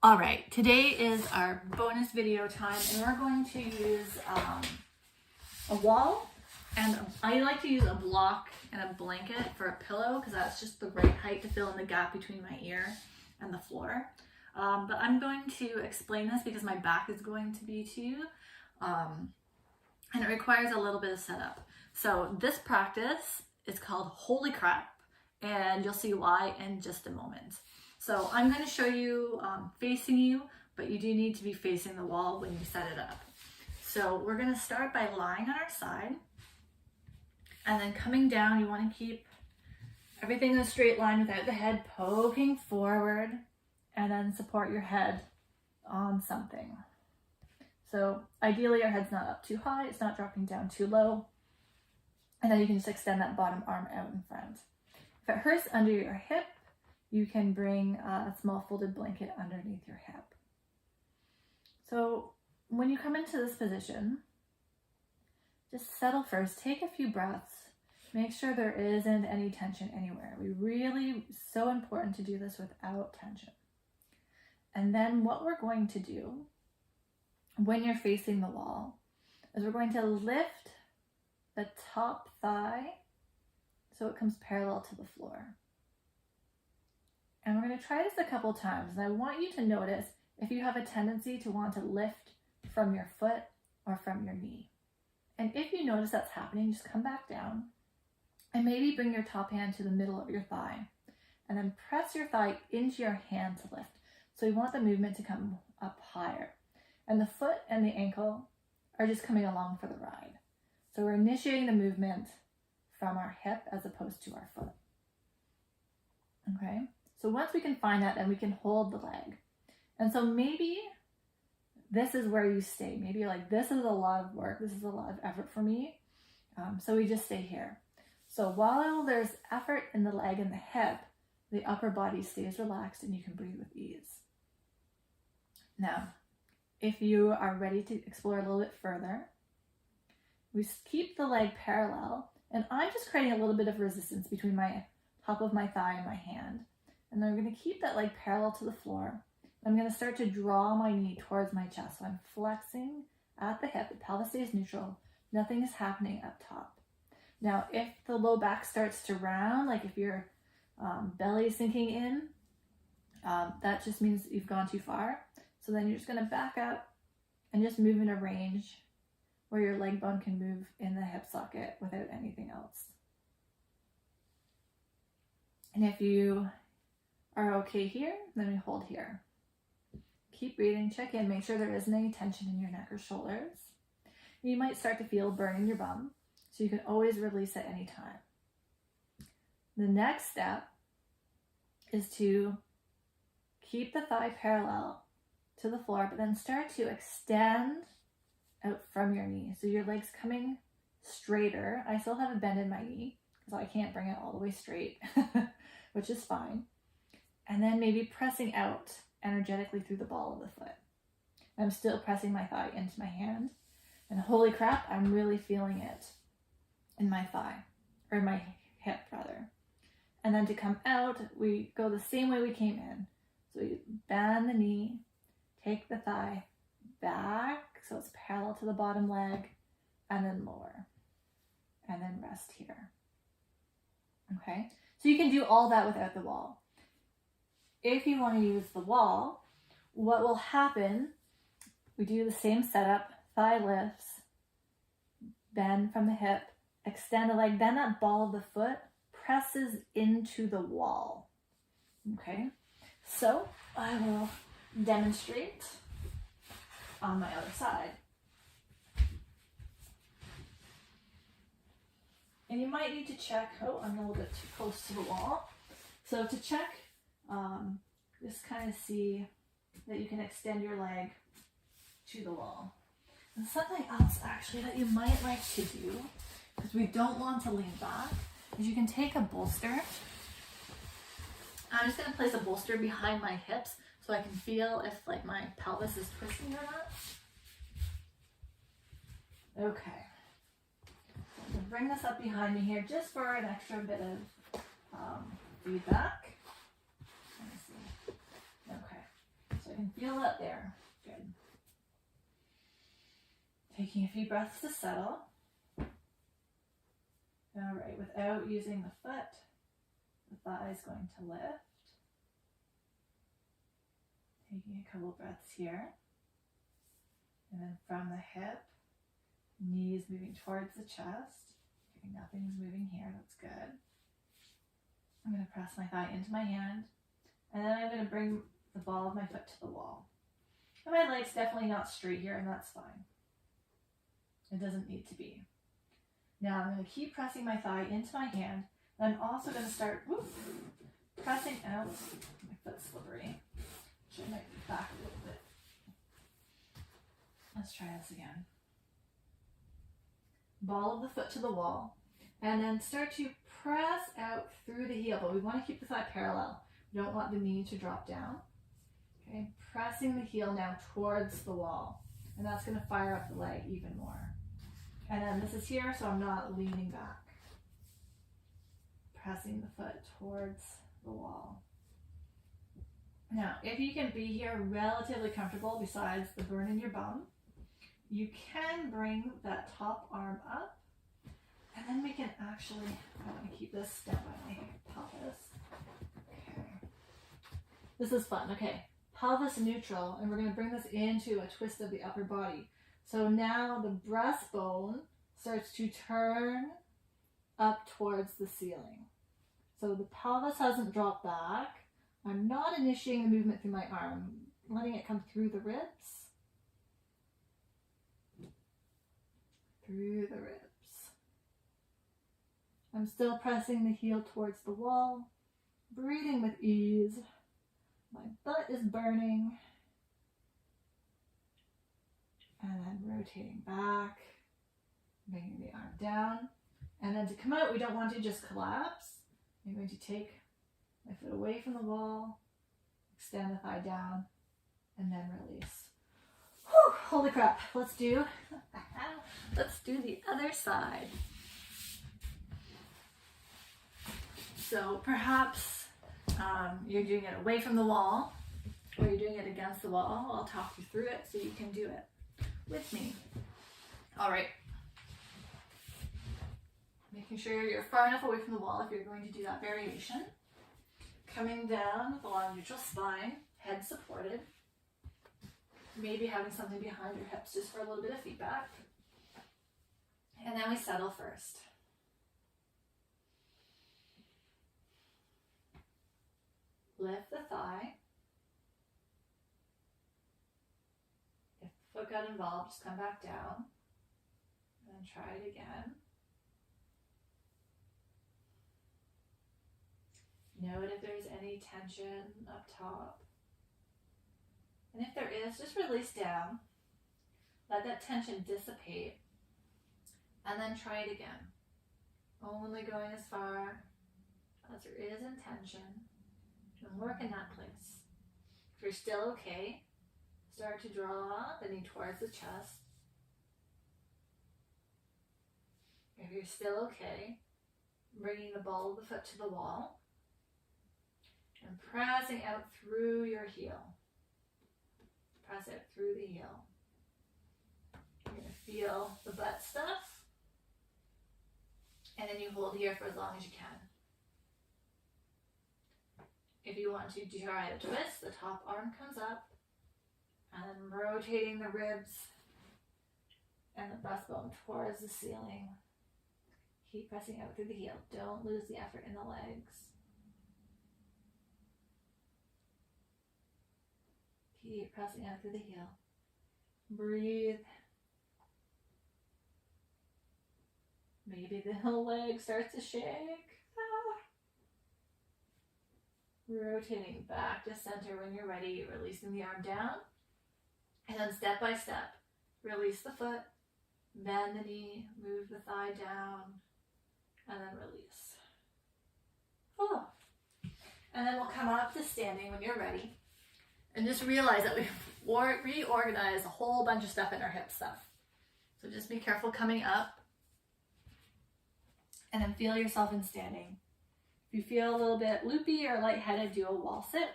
All right, today is our bonus video time, and we're going to use a wall, and I like to use a block and a blanket for a pillow because that's just the right height to fill in the gap between my ear and the floor. But I'm going to explain this because my back is going to be to you, and it requires a little bit of setup. So this practice is called Holy Crap, and you'll see why in just a moment. So I'm going to show you facing you, but you do need to be facing the wall when you set it up. So we're going to start by lying on our side, and then coming down. You want to keep everything in a straight line without the head poking forward, and then support your head on something. So ideally your head's not up too high, it's not dropping down too low, and then you can just extend that bottom arm out in front. If it hurts under your hip, you can bring a small folded blanket underneath your hip. So when you come into this position, just settle first, take a few breaths, make sure there isn't any tension anywhere. It's so important to do this without tension. And then what we're going to do when you're facing the wall is we're going to lift the top thigh so it comes parallel to the floor. And we're going to try this a couple times. And I want you to notice if you have a tendency to want to lift from your foot or from your knee. And if you notice that's happening, just come back down and maybe bring your top hand to the middle of your thigh and then press your thigh into your hand to lift. So you want the movement to come up higher. And the foot and the ankle are just coming along for the ride. So we're initiating the movement from our hip as opposed to our foot. Okay? So once we can find that, then we can hold the leg. And so maybe this is where you stay. Maybe you're like, this is a lot of work. This is a lot of effort for me. So we just stay here. So while there's effort in the leg and the hip, the upper body stays relaxed and you can breathe with ease. Now, if you are ready to explore a little bit further, we keep the leg parallel, and I'm just creating a little bit of resistance between my top of my thigh and my hand. And then I'm going to keep that leg parallel to the floor. I'm going to start to draw my knee towards my chest. So I'm flexing at the hip, the pelvis stays neutral, nothing is happening up top. Now, if the low back starts to round, like if your belly is sinking in, that just means you've gone too far. So then you're just going to back up and just move in a range where your leg bone can move in the hip socket without anything else. And if you are okay here, then we hold here. Keep breathing, check in, make sure there isn't any tension in your neck or shoulders. You might start to feel burn in your bum, so you can always release at any time. The next step is to keep the thigh parallel to the floor, but then start to extend out from your knee. So your leg's coming straighter. I still have a bend in my knee, so I can't bring it all the way straight, which is fine. And then maybe pressing out energetically through the ball of the foot. I'm still pressing my thigh into my hand. And holy crap, I'm really feeling it in my thigh, or my hip rather. And then to come out, we go the same way we came in. So you bend the knee, take the thigh back so it's parallel to the bottom leg, and then lower. And then rest here. Okay? So you can do all that without the wall. If you want to use the wall, what will happen, we do the same setup, thigh lifts, bend from the hip, extend the leg, then that ball of the foot presses into the wall. Okay, so I will demonstrate on my other side. And you might need to check, I'm a little bit too close to the wall. So to check, just kind of see that you can extend your leg to the wall. And something else actually that you might like to do, because we don't want to lean back, is you can take a bolster. I'm just going to place a bolster behind my hips so I can feel if like my pelvis is twisting or not. Okay. I'm going to bring this up behind me here just for an extra bit of feedback. Let me see. Okay. So I can feel that there. Good. Taking a few breaths to settle. All right, without using the foot, the thigh is going to lift. Taking a couple breaths here. And then from the hip, knees moving towards the chest. Okay, nothing's moving here, that's good. I'm going to press my thigh into my hand, and then I'm going to bring the ball of my foot to the wall. And my leg's definitely not straight here, and that's fine. It doesn't need to be. Now I'm going to keep pressing my thigh into my hand, and I'm also going to start pressing out. My foot's slippery. I might be back a little bit. Let's try this again. Ball of the foot to the wall, and then start to press out through the heel, but we want to keep the thigh parallel. We don't want the knee to drop down. Okay, pressing the heel now towards the wall, and that's going to fire up the leg even more. And then this is here, so I'm not leaning back. Pressing the foot towards the wall. Now, if you can be here relatively comfortable besides the burn in your bum, you can bring that top arm up, and then we can actually, I want to keep this down by my pelvis. Okay. This is fun. Okay. Pelvis neutral, and we're going to bring this into a twist of the upper body. So now the breastbone starts to turn up towards the ceiling. So the pelvis hasn't dropped back. I'm not initiating the movement through my arm, I'm letting it come through the ribs. Through the ribs. I'm still pressing the heel towards the wall, breathing with ease. My butt is burning. And then rotating back, bringing the arm down. And then to come out, we don't want to just collapse. I'm going to take my foot away from the wall, extend the thigh down, and then release. Whew, holy crap. Let's do the other side. So perhaps you're doing it away from the wall, or you're doing it against the wall. I'll talk you through it so you can do it with me. All right. Making sure you're far enough away from the wall if you're going to do that variation. Coming down with a long neutral spine, head supported. Maybe having something behind your hips just for a little bit of feedback. And then we settle first. Lift the thigh. If the foot got involved, just come back down. And then try it again. Note if there's any tension up top. And if there is, just release down. Let that tension dissipate. And then try it again. Only going as far as there is in tension. And work in that place. If you're still okay, start to draw the knee towards the chest. If you're still okay, bringing the ball of the foot to the wall. And pressing out through your heel. Press out through the heel. You're going to feel the butt stuff. And then you hold here for as long as you can. If you want to try the twist, the top arm comes up. And then rotating the ribs and the breastbone towards the ceiling. Keep pressing out through the heel. Don't lose the effort in the legs. Keep pressing out through the heel. Breathe. Maybe the whole leg starts to shake. Rotating back to center when you're ready, releasing the arm down. And then step by step, release the foot, bend the knee, move the thigh down, and then release. Oh. And then we'll come up to standing when you're ready. And just realize that we've reorganized a whole bunch of stuff in our hip stuff. So just be careful coming up. And then feel yourself in standing. If you feel a little bit loopy or lightheaded, do a wall sit.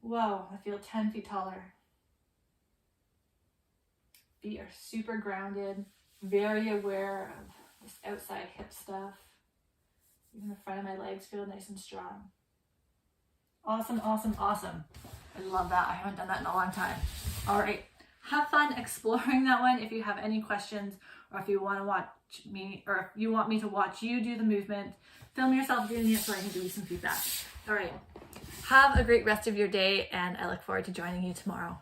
Whoa, I feel 10 feet taller. Feet are super grounded, very aware of this outside hip stuff. Even the front of my legs feel nice and strong. Awesome, awesome, awesome. I love that. I haven't done that in a long time. All right. Have fun exploring that one. If you have any questions, or if you want to watch me, or if you want me to watch you do the movement, film yourself doing it so I can give you some feedback. All right. Have a great rest of your day, and I look forward to joining you tomorrow.